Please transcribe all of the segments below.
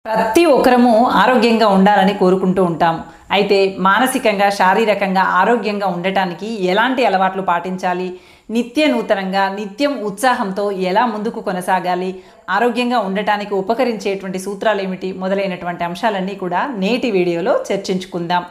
ప్రతి ఒక్కరము ఆరోగ్యంగా ఉండాలని కోరుకుంటూ ఉంటాము. అయితే మానసికంగా, శారీరకంగా ఆరోగ్యంగా ఉండటానికి ఎలాంటి అలవాట్లు పాటించాలి? నిత్య నూతనంగా, నిత్యం ఉత్సాహంతో ఎలా ముందుకు కొనసాగాలి? ఆరోగ్యంగా ఉండటానికి ఉపకరించేటువంటి సూత్రాలు ఏమిటి? మొదలైనటువంటి అంశాలన్నీ కూడా నేటి వీడియోలో చర్చించుకుందాం.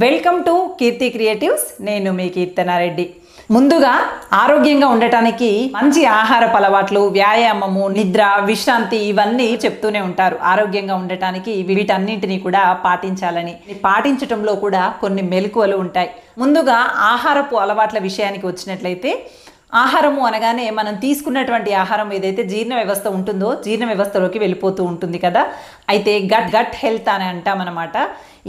Welcome to Keerthi creatives. నేను మీ కీర్తనారెడ్డి. ముందుగా ఆరోగ్యంగా ఉండటానికి మంచి ఆహారపు అలవాట్లు, వ్యాయామము, నిద్ర, విశ్రాంతి ఇవన్నీ చెప్తూనే ఉంటారు. ఆరోగ్యంగా ఉండటానికి వీటన్నింటినీ కూడా పాటించాలని. పాటించటంలో కూడా కొన్ని మెలకువలు ఉంటాయి. ముందుగా ఆహారపు అలవాట్ల విషయానికి వచ్చినట్లయితే, ఆహారము అనగానే మనం తీసుకున్నటువంటి ఆహారం ఏదైతే జీర్ణ వ్యవస్థ ఉంటుందో జీర్ణ వ్యవస్థలోకి వెళ్ళిపోతూ ఉంటుంది కదా. అయితే గట్ హెల్త్ అని అంటామన్నమాట.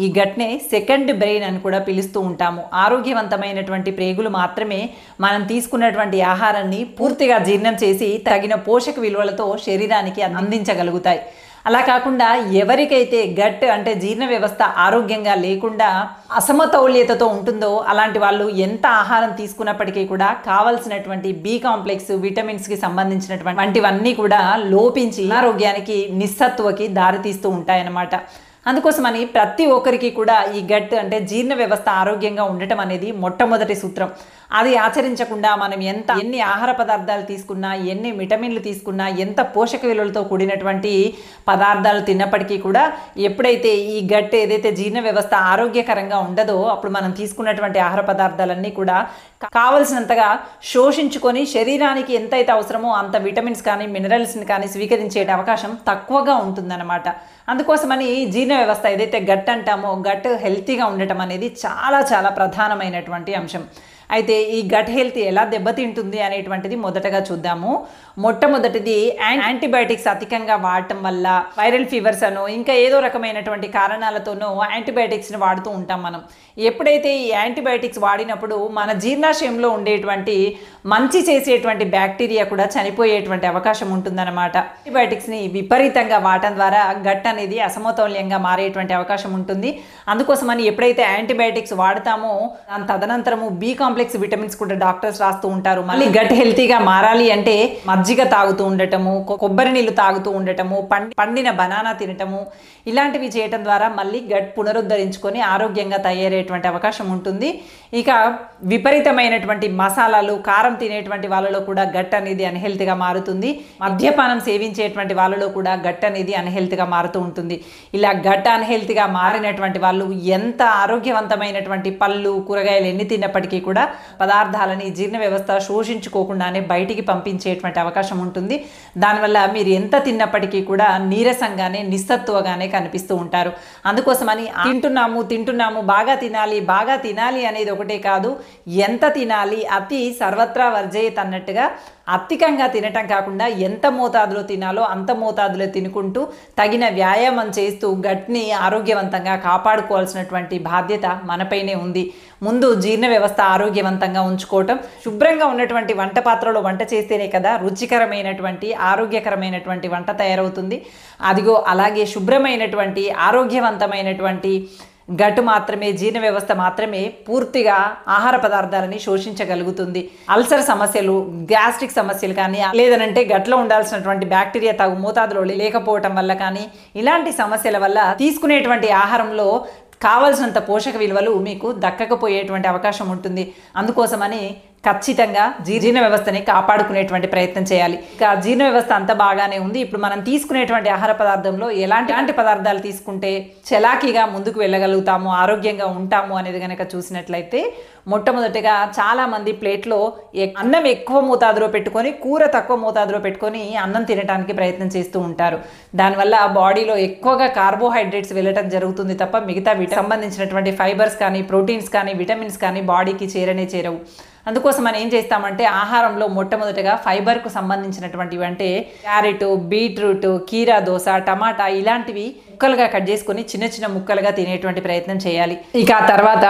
ఈ గట్నే సెకండ్ బ్రెయిన్ అని కూడా పిలుస్తూ ఉంటాము. ఆరోగ్యవంతమైనటువంటి ప్రేగులు మాత్రమే మనం తీసుకున్నటువంటి ఆహారాన్ని పూర్తిగా జీర్ణం చేసి తగిన పోషక విలువలతో శరీరానికి అందించగలుగుతాయి. అలా కాకుండా ఎవరికైతే గట్ అంటే జీర్ణ వ్యవస్థ ఆరోగ్యంగా లేకుండా అసమతౌల్యతతో ఉంటుందో అలాంటి వాళ్ళు ఎంత ఆహారం తీసుకున్నప్పటికీ కూడా కావలసినటువంటి బి కాంప్లెక్స్, విటమిన్స్కి సంబంధించినటువంటివన్నీ కూడా లోపించి అనారోగ్యానికి, నిస్సత్వకి దారితీస్తూ ఉంటాయన్నమాట. అందుకోసమని ప్రతి ఒక్కరికి కూడా ఈ గట్ అంటే జీర్ణ వ్యవస్థ ఆరోగ్యంగా ఉండటం అనేది మొట్టమొదటి సూత్రం. అది ఆచరించకుండా మనం ఎన్ని ఆహార పదార్థాలు తీసుకున్నా, ఎన్ని విటమిన్లు తీసుకున్నా, ఎంత పోషక విలువలతో కూడినటువంటి పదార్థాలు తిన్నప్పటికీ కూడా ఎప్పుడైతే ఈ గట్ ఏదైతే జీర్ణ వ్యవస్థ ఆరోగ్యకరంగా ఉండదో అప్పుడు మనం తీసుకున్నటువంటి ఆహార పదార్థాలన్నీ కూడా కావలసినంతగా శోషించుకొని శరీరానికి ఎంతైతే అవసరమో అంత విటమిన్స్ కానీ, మినరల్స్ని కానీ స్వీకరించే అవకాశం తక్కువగా ఉంటుందన్నమాట. అందుకోసమని జీర్ణ వ్యవస్థ ఏదైతే గట్ అంటామో గట్ హెల్తీగా ఉండటం అనేది చాలా చాలా ప్రధానమైనటువంటి అంశం. అయితే ఈ గట్ హెల్త్ ఎలా దెబ్బతింటుంది అనేటువంటిది మొదటగా చూద్దాము. మొట్టమొదటిది యాంటీబయాటిక్స్ అధికంగా వాడటం వల్ల, వైరల్ ఫీవర్స్ అనో ఇంకా ఏదో రకమైనటువంటి కారణాలతోనో యాంటీబయాటిక్స్ని వాడుతూ ఉంటాం మనం. ఎప్పుడైతే ఈ యాంటీబయాటిక్స్ వాడినప్పుడు మన జీర్ణాశయంలో ఉండేటువంటి మంచి చేసేటువంటి బ్యాక్టీరియా కూడా చనిపోయేటువంటి అవకాశం ఉంటుందన్నమాట. యాంటీబయాటిక్స్ని విపరీతంగా వాడటం ద్వారా గట్ అనేది అసమతౌల్యంగా మారేటువంటి అవకాశం ఉంటుంది. అందుకోసమని ఎప్పుడైతే యాంటీబయాటిక్స్ వాడతామో దాని తదనంతరము బి కాంప్లెక్స్ విటమిన్స్ కూడా డాక్టర్స్ రాస్తూ ఉంటారు. మళ్ళీ గట్ హెల్తీగా మారాలి అంటే మజ్జిగ తాగుతూ ఉండటము, కొబ్బరి నీళ్ళు తాగుతూ ఉండటము, పండిన బనానా తినటము ఇలాంటివి చేయటం ద్వారా మళ్ళీ గట్ పునరుద్ధరించుకొని ఆరోగ్యంగా తయారయ్యేటువంటి అవకాశం ఉంటుంది. ఇక విపరీతమైనటువంటి మసాలాలు, కారం తినేటువంటి వాళ్ళలో కూడా గట్ అనేది అన్హెల్తీగా మారుతుంది. మద్యపానం సేవించేటువంటి వాళ్ళలో కూడా గట్ అనేది అన్హెల్తీగా మారుతూ ఉంటుంది. ఇలా గట్ అన్హెల్తీగా మారినటువంటి వాళ్ళు ఎంత ఆరోగ్యవంతమైనటువంటి పళ్ళు, కూరగాయలు ఎన్ని తిన్నప్పటికీ కూడా పదార్థాలని జీర్ణ వ్యవస్థ శోషించుకోకుండానే బయటికి పంపించేటువంటి అవకాశం ఉంటుంది. దానివల్ల మీరు ఎంత తిన్నప్పటికీ కూడా నీరసంగానే, నిస్సత్తువగానే కనిపిస్తూ ఉంటారు. అందుకోసమని తింటున్నాము బాగా తినాలి అనేది ఒకటే కాదు, ఎంత తినాలి, అతి సర్వత్రా వర్జయేత్ అన్నట్టుగా అధికంగా తినటం కాకుండా ఎంత మోతాదులో తినాలో అంత మోతాదులో తినుకుంటూ తగిన వ్యాయామం చేస్తూ గట్ని ఆరోగ్యవంతంగా కాపాడుకోవాల్సినటువంటి బాధ్యత మనపైనే ఉంది. ముందు జీర్ణ వ్యవస్థ ఆరోగ్యవంతంగా ఉంచుకోవటం, శుభ్రంగా ఉన్నటువంటి వంట పాత్రలో వంట చేస్తేనే కదా రుచికరమైనటువంటి, ఆరోగ్యకరమైనటువంటి వంట తయారవుతుంది. అదిగో అలాగే శుభ్రమైనటువంటి, ఆరోగ్యవంతమైనటువంటి గట్ మాత్రమే, జీర్ణ వ్యవస్థ మాత్రమే పూర్తిగా ఆహార పదార్థాలని శోషించగలుగుతుంది. అల్సర్ సమస్యలు, గ్యాస్ట్రిక్ సమస్యలు కానీ, లేదనంటే గట్లో ఉండాల్సినటువంటి బ్యాక్టీరియా తగు మోతాదులో లేకపోవటం వల్ల కానీ, ఇలాంటి సమస్యల వల్ల తీసుకునేటువంటి ఆహారంలో కావలసినంత పోషక విలువలు మీకు దక్కకపోయేటువంటి అవకాశం ఉంటుంది. అందుకోసమని ఖచ్చితంగా జీర్ణ వ్యవస్థని కాపాడుకునేటువంటి ప్రయత్నం చేయాలి. ఇక జీర్ణ వ్యవస్థ అంత బాగానే ఉంది. ఇప్పుడు మనం తీసుకునేటువంటి ఆహార పదార్థంలో ఎలాంటి పదార్థాలు తీసుకుంటే చలాకీగా ముందుకు వెళ్ళగలుగుతాము, ఆరోగ్యంగా ఉంటాము అనేది కనుక చూసినట్లయితే, మొట్టమొదటిగా చాలామంది ప్లేట్లో అన్నం ఎక్కువ మోతాదులో పెట్టుకొని, కూర తక్కువ మోతాదులో పెట్టుకొని అన్నం తినడానికి ప్రయత్నం చేస్తూ ఉంటారు. దానివల్ల బాడీలో ఎక్కువగా కార్బోహైడ్రేట్స్ వెళ్ళటం జరుగుతుంది తప్ప మిగతా సంబంధించినటువంటి ఫైబర్స్ కానీ, ప్రోటీన్స్ కానీ, విటమిన్స్ కానీ బాడీకి చేరవు. అందుకోసం మనం ఏం చేస్తామంటే ఆహారంలో మొట్టమొదటిగా ఫైబర్కు సంబంధించినటువంటివి అంటే క్యారెట్, బీట్రూట్, కీరా దోస, టమాటా ఇలాంటివి ముక్కలుగా కట్ చేసుకొని చిన్న చిన్న ముక్కలుగా తినేటువంటి ప్రయత్నం చేయాలి. ఇక ఆ తర్వాత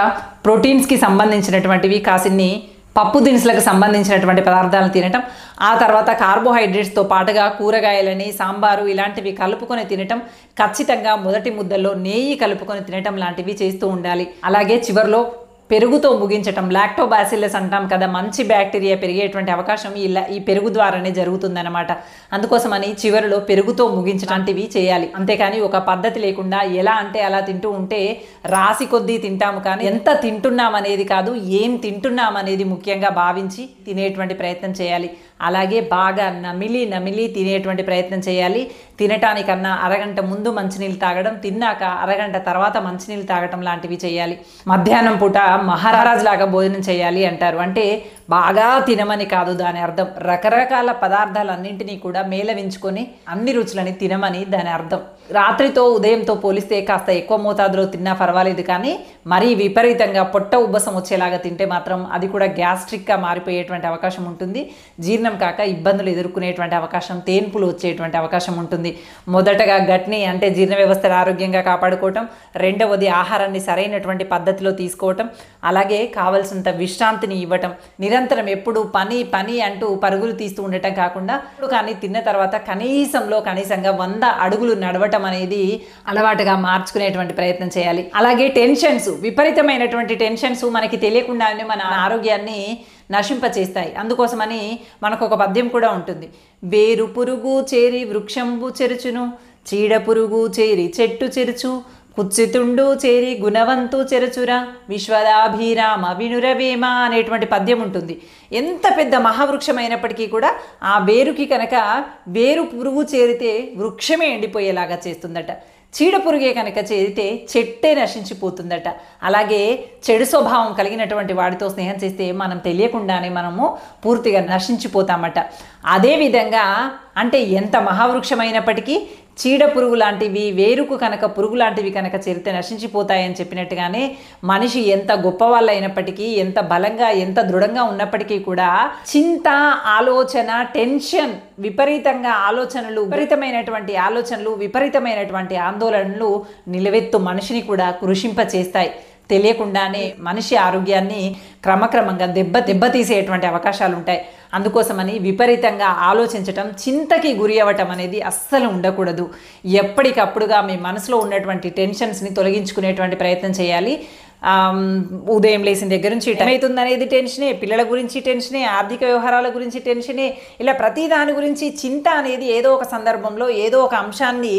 ప్రోటీన్స్కి సంబంధించినటువంటివి కాసిన్ని పప్పు దినుసులకు సంబంధించినటువంటి పదార్థాలను తినటం, ఆ తర్వాత కార్బోహైడ్రేట్స్తో పాటుగా కూరగాయలని, సాంబారు ఇలాంటివి కలుపుకొని తినటం, ఖచ్చితంగా మొదటి ముద్దల్లో నెయ్యి కలుపుకొని తినటం లాంటివి చేస్తూ ఉండాలి. అలాగే చివర్లో పెరుగుతో ముగించటం, లాక్టోబాసిల్లస్ అంటాం కదా, మంచి బ్యాక్టీరియా పెరిగేటువంటి అవకాశం ఈ పెరుగు ద్వారానే జరుగుతుందన్నమాట. అందుకోసమని చివరిలో పెరుగుతో ముగించటాంటివి చేయాలి. అంతేకాని ఒక పద్ధతి లేకుండా ఎలా అంటే అలా తింటూ ఉంటే రాసి కొద్దీ తింటాము, కానీ ఎంత తింటున్నాం అనేది కాదు, ఏం తింటున్నాం అనేది ముఖ్యంగా భావించి తినేటువంటి ప్రయత్నం చేయాలి. అలాగే బాగా నమిలి తినేటువంటి ప్రయత్నం చేయాలి. తినటానికన్నా అరగంట ముందు మంచినీళ్ళు తాగడం, తిన్నాక అరగంట తర్వాత మంచినీళ్ళు తాగటం లాంటివి చేయాలి. మధ్యాహ్నం పూట మహారాజ్ లాగా భోజనం చేయాలి అంటారు. అంటే బాగా తినమని కాదు దాని అర్థం, రకరకాల పదార్థాలన్నింటినీ కూడా మేళవించుకొని అన్ని రుచులని తినమని దాని అర్థం. రాత్రితో ఉదయంతో పోలిస్తే కాస్త ఎక్కువ మోతాదులో తిన్నా పర్వాలేదు, కానీ మరీ విపరీతంగా పొట్ట ఉబ్బసం వచ్చేలాగా తింటే మాత్రం అది కూడా గ్యాస్ట్రిక్గా మారిపోయేటువంటి అవకాశం ఉంటుంది. జీర్ణం కాక ఇబ్బందులు ఎదుర్కొనేటువంటి అవకాశం, తేన్పులు వచ్చేటువంటి అవకాశం ఉంటుంది. మొదటగా గట్ని అంటే జీర్ణ వ్యవస్థను ఆరోగ్యంగా కాపాడుకోవటం, రెండవది ఆహారాన్ని సరైనటువంటి పద్ధతిలో తీసుకోవటం, అలాగే కావలసినంత విశ్రాంతిని ఇవ్వటం. నిరంతరం ఎప్పుడు పని అంటూ పరుగులు తీస్తూ ఉండటం కాకుండా కానీ తిన్న తర్వాత కనీసంగా 100 అడుగులు నడవటం అనేది అలవాటుగా మార్చుకునేటువంటి ప్రయత్నం చేయాలి. అలాగే టెన్షన్స్, విపరీతమైనటువంటి టెన్షన్స్ మనకి తెలియకుండానే మన ఆరోగ్యాన్ని నశింపచేస్తాయి. అందుకోసమని మనకు ఒక పద్యం కూడా ఉంటుంది. వేరు పురుగు చేరి వృక్షంబు చెరుచును, చీడ పురుగు చేరి చెట్టు చెరుచు, కుచ్చితుండు చేరి గుణవంతు చెరచురా, విశ్వదాభిరామ వినురవేమ అనేటువంటి పద్యం ఉంటుంది. ఎంత పెద్ద మహావృక్షం అయినప్పటికీ కూడా ఆ వేరుకి కనుక వేరు పురుగు చేరితే వృక్షమే ఎండిపోయేలాగా చేస్తుందట. చీడ పురుగే కనుక చేరితే చెట్టే నశించిపోతుందట. అలాగే చెడు స్వభావం కలిగినటువంటి వాడితో స్నేహం చేస్తే మనం తెలియకుండానే మనము పూర్తిగా నశించిపోతామట. అదేవిధంగా అంటే ఎంత మహావృక్షమైనప్పటికీ చీడ పురుగు లాంటివి, వేరుకు కనుక పురుగు లాంటివి కనుక చేరితే నశించిపోతాయని చెప్పినట్టుగానే మనిషి ఎంత గొప్పవాళ్ళు అయినప్పటికీ, ఎంత బలంగా ఎంత దృఢంగా ఉన్నప్పటికీ కూడా చింత, ఆలోచన, టెన్షన్, విపరీతమైనటువంటి ఆలోచనలు, విపరీతమైనటువంటి ఆందోళనలు నిలవెత్తు మనిషిని కూడా కృషింపచేస్తాయి. తెలియకుండానే మనిషి ఆరోగ్యాన్ని క్రమక్రమంగా దెబ్బతీసేటువంటి అవకాశాలు ఉంటాయి. అందుకోసమని విపరీతంగా ఆలోచించటం, చింతకి గురి అవ్వటం అనేది అస్సలు ఉండకూడదు. ఎప్పటికప్పుడుగా మీ మనసులో ఉన్నటువంటి టెన్షన్స్ని తొలగించుకునేటువంటి ప్రయత్నం చేయాలి. ఉదయం లేచిన దగ్గర నుంచి టైం అవుతుంది అనేది టెన్షనే, పిల్లల గురించి టెన్షనే, ఆర్థిక వ్యవహారాల గురించి టెన్షనే, ఇలా ప్రతి దాని గురించి చింత అనేది ఏదో ఒక సందర్భంలో ఏదో ఒక అంశాన్ని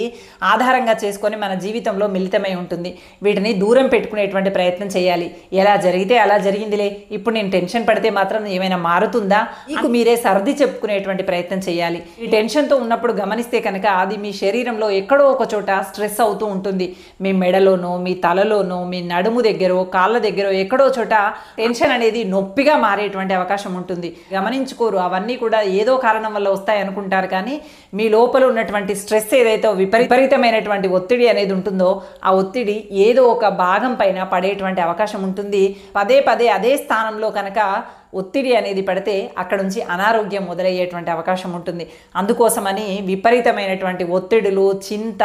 ఆధారంగా చేసుకొని మన జీవితంలో మిళితమై ఉంటుంది. వీటిని దూరం పెట్టుకునేటువంటి ప్రయత్నం చేయాలి. ఎలా జరిగితే అలా జరిగిందిలే, ఇప్పుడు నేను టెన్షన్ పడితే మాత్రం ఏమైనా మారుతుందా, మీకు మీరే సర్ది చెప్పుకునేటువంటి ప్రయత్నం చేయాలి. ఈ టెన్షన్తో ఉన్నప్పుడు గమనిస్తే కనుక అది మీ శరీరంలో ఎక్కడో ఒక చోట స్ట్రెస్ అవుతూ ఉంటుంది. మీ మెడలోనో, మీ తలలోనో, మీ నడుము దగ్గర, కాళ్ళ దగ్గర ఎక్కడో చోట టెన్షన్ అనేది నొప్పిగా మారేటువంటి అవకాశం ఉంటుంది. గమనించుకోరు. అవన్నీ కూడా ఏదో కారణం వల్ల వస్తాయి అనుకుంటారు, కానీ మీ లోపల ఉన్నటువంటి స్ట్రెస్ ఏదైతే విపరీతమైనటువంటి ఒత్తిడి అనేది ఉంటుందో ఆ ఒత్తిడి ఏదో ఒక భాగం పైన పడేటువంటి అవకాశం ఉంటుంది. పదే అదే స్థానంలో కనుక ఒత్తిడి అనేది పడితే అక్కడ నుంచి అనారోగ్యం మొదలయ్యేటువంటి అవకాశం ఉంటుంది. అందుకోసమని విపరీతమైనటువంటి ఒత్తిడులు, చింత,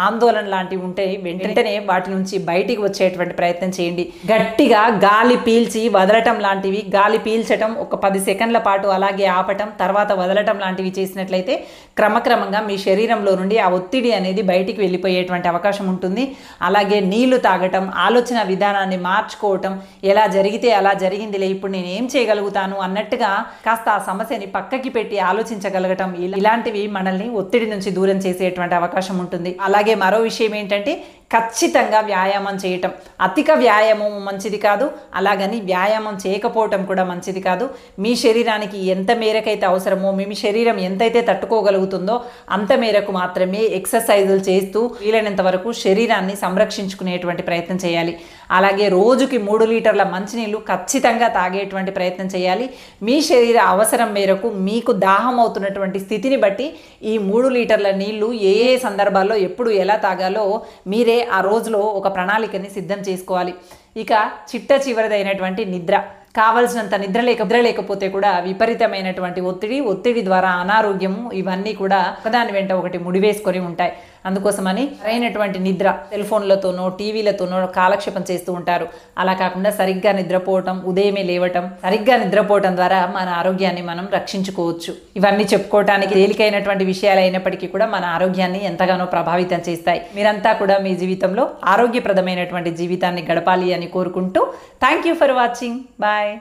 ఆందోళన లాంటివి ఉంటే వెంటనే వాటి నుంచి బయటికి వచ్చేటువంటి ప్రయత్నం చేయండి. గట్టిగా గాలి పీల్చి వదలటం లాంటివి, గాలి పీల్చటం ఒక 10 సెకండ్ల పాటు అలాగే ఆపటం, తర్వాత వదలటం లాంటివి చేసినట్లయితే క్రమక్రమంగా మీ శరీరంలో నుండి ఆ ఒత్తిడి అనేది బయటికి వెళ్ళిపోయేటువంటి అవకాశం ఉంటుంది. అలాగే నీళ్లు తాగటం, ఆలోచన విధానాన్ని మార్చుకోవటం, ఎలా జరిగితే అలా జరిగిందిలే, ఇప్పుడు నేను ఏం చేయగలుగుతాను అన్నట్టుగా కాస్త ఆ సమస్యని పక్కకి పెట్టి ఆలోచించగలగటం, ఇలాంటివి మనల్ని ఒత్తిడి నుంచి దూరం చేసేటువంటి అవకాశం ఉంటుంది. అలాగే మరో విషయం ఏంటంటే ఖచ్చితంగా వ్యాయామం చేయటం. అధిక వ్యాయామం మంచిది కాదు, అలాగని వ్యాయామం చేయకపోవటం కూడా మంచిది కాదు. మీ శరీరానికి ఎంత మేరకైతే అవసరమో, మీ శరీరం ఎంతైతే తట్టుకోగలుగుతుందో అంత మేరకు మాత్రమే ఎక్సర్సైజులు చేస్తూ వీలైనంత వరకు శరీరాన్ని సంరక్షించుకునేటువంటి ప్రయత్నం చేయాలి. అలాగే రోజుకి 3 లీటర్ల మంచినీళ్ళు ఖచ్చితంగా తాగేటువంటి ప్రయత్నం చేయాలి. మీ శరీర అవసరం మేరకు మీకు దాహం అవుతున్నటువంటి స్థితిని బట్టి ఈ 3 లీటర్ల నీళ్లు ఏ సందర్భాల్లో ఎప్పుడు ఎలా తాగాలో మీరే ఆ రోజులో ఒక ప్రణాళికని సిద్ధం చేసుకోవాలి. ఇక చిట్ట చివరిదైనటువంటి నిద్ర. కావలసినంత నిద్ర లేకపోతే కూడా విపరీతమైనటువంటి ఒత్తిడి ద్వారా అనారోగ్యము, ఇవన్నీ కూడా ఒకదాని వెంట ఒకటి ముడివేసుకొని ఉంటాయి. అందుకోసమని సరైనటువంటి నిద్ర, సెల్ ఫోన్లతోనో టీవీలతోనో కాలక్షేపం చేస్తూ ఉంటారు. అలా కాకుండా సరిగ్గా నిద్రపోవటం, ఉదయమే లేవటం, సరిగ్గా నిద్రపోవటం ద్వారా మన ఆరోగ్యాన్ని మనం రక్షించుకోవచ్చు. ఇవన్నీ చెప్పుకోవటానికి తేలికైనటువంటి విషయాలు అయినప్పటికీ కూడా మన ఆరోగ్యాన్ని ఎంతగానో ప్రభావితం చేస్తాయి. మీరంతా కూడా మీ జీవితంలో ఆరోగ్యప్రదమైనటువంటి జీవితాన్ని గడపాలి అని కోరుకుంటూ thank you for watching. Bye.